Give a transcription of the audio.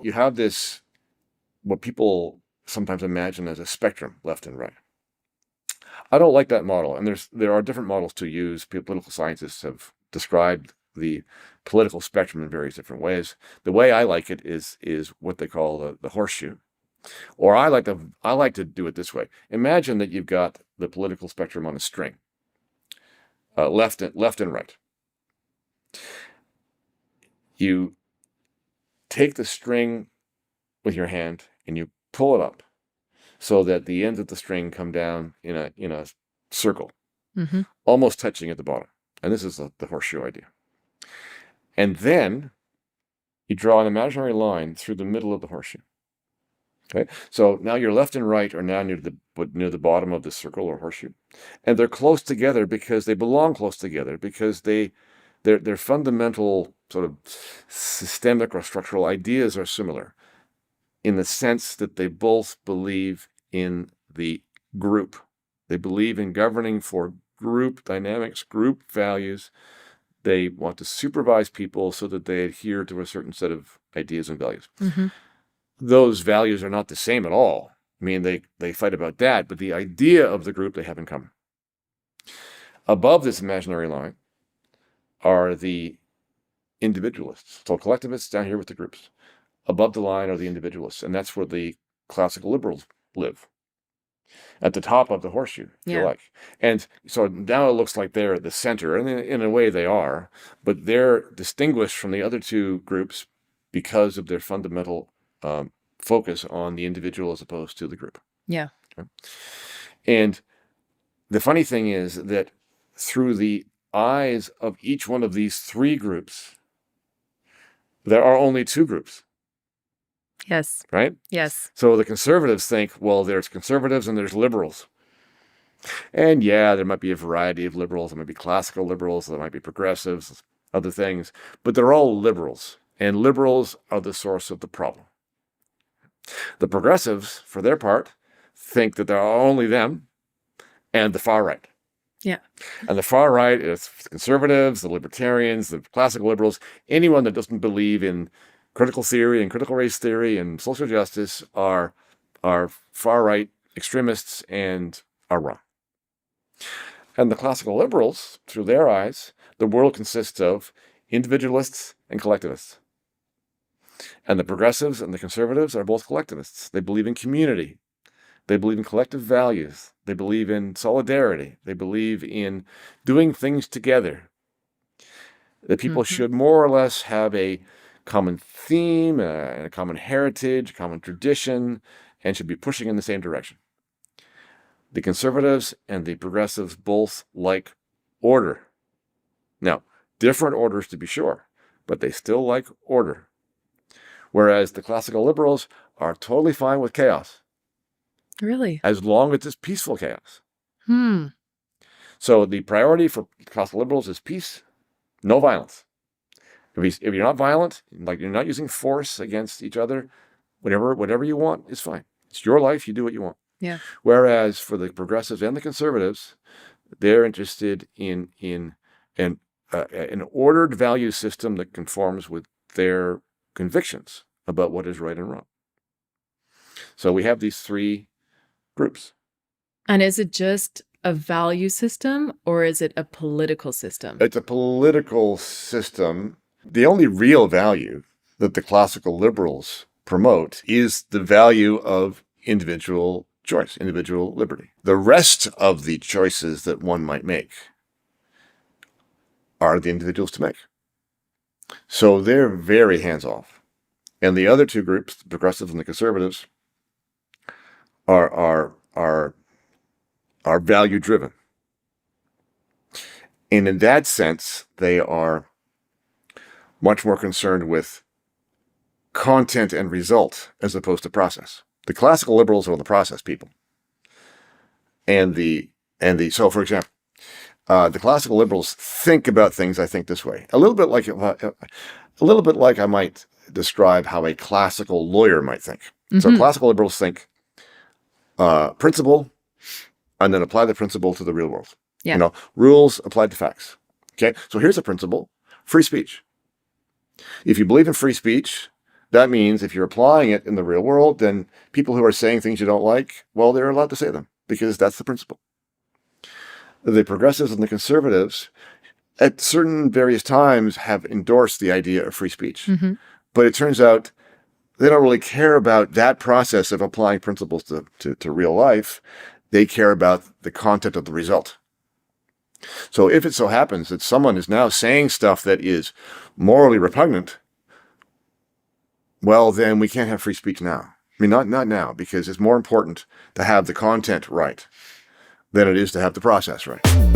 you have this, what people sometimes imagine as a spectrum, left and right. I don't like that model, and there are different models to use. Political scientists have described the political spectrum in various different ways. The way I like it is what they call the horseshoe, or I like to do it this way. Imagine that you've got the political spectrum on a string, left and right. You take the string with your hand and you pull it up so that the ends of the string come down in a circle, almost touching at the bottom. And this is the horseshoe idea. And then you draw an imaginary line through the middle of the horseshoe. Okay, so now your left and right are now near the bottom of the circle or horseshoe, and they're close together because they belong close together, because their fundamental sort of systemic or structural ideas are similar, in the sense that they both believe in the group. They believe in governing for group dynamics, group values. They want to supervise people so that they adhere to a certain set of ideas and values. Those values are not the same at all. I mean, they fight about that, but the idea of the group they have in common. Above this imaginary line are the individualists. So collectivists down here with the groups. Above the line are the individualists, and that's where the classical liberals live. At the top of the horseshoe, if you like. And so now it looks like they're at the center, and in a way they are, but they're distinguished from the other two groups because of their fundamental focus on the individual as opposed to the group. Yeah. Okay? And the funny thing is that through the eyes of each one of these three groups, there are only two groups. Yes. Right? Yes. So the conservatives think, well, there's conservatives and there's liberals. And yeah, there might be a variety of liberals. There might be classical liberals. There might be progressives, other things. But they're all liberals. And liberals are the source of the problem. The progressives, for their part, think that there are only them and the far right. Yeah. And the far right is the conservatives, the libertarians, the classical liberals, anyone that doesn't believe in critical theory and critical race theory and social justice are far right extremists and are wrong. And the classical liberals, through their eyes, the world consists of individualists and collectivists. And the progressives and the conservatives are both collectivists. They believe in community. They believe in collective values. They believe in solidarity. They believe in doing things together. That people should more or less have a common theme, a common heritage, a common tradition, and should be pushing in the same direction. The conservatives and the progressives both like order. Now, different orders to be sure, but they still like order. Whereas the classical liberals are totally fine with chaos. Really? As long as it's peaceful chaos. So the priority for classical liberals is peace, no violence. If you're not violent, like you're not using force against each other, whatever you want is fine. It's your life. You do what you want. Yeah. Whereas for the progressives and the conservatives, they're interested in an ordered value system that conforms with their convictions about what is right and wrong. So we have these three groups. And is it just a value system or is it a political system? It's a political system. The only real value that the classical liberals promote is the value of individual choice, individual liberty. The rest of the choices that one might make are the individuals to make. So they're very hands-off. And the other two groups, the progressives and the conservatives, are value-driven. And in that sense, they are much more concerned with content and result as opposed to process. The classical liberals are the process people. So for example, the classical liberals think about things, I think, this way. A little bit like I might describe how a classical lawyer might think. So classical liberals think principle and then apply the principle to the real world. Yeah. Rules applied to facts. Okay, so here's a principle: free speech. If you believe in free speech, That means if you're applying it in the real world, then people who are saying things you don't like, well, they're allowed to say them because that's the principle. The progressives and the conservatives at certain various times have endorsed the idea of free speech. But it turns out they don't really care about that process of applying principles to real life. They care about the content of the result. So if it so happens that someone is now saying stuff that is morally repugnant, well, then we can't have free speech now. I mean, not now, because it's more important to have the content right than it is to have the process right.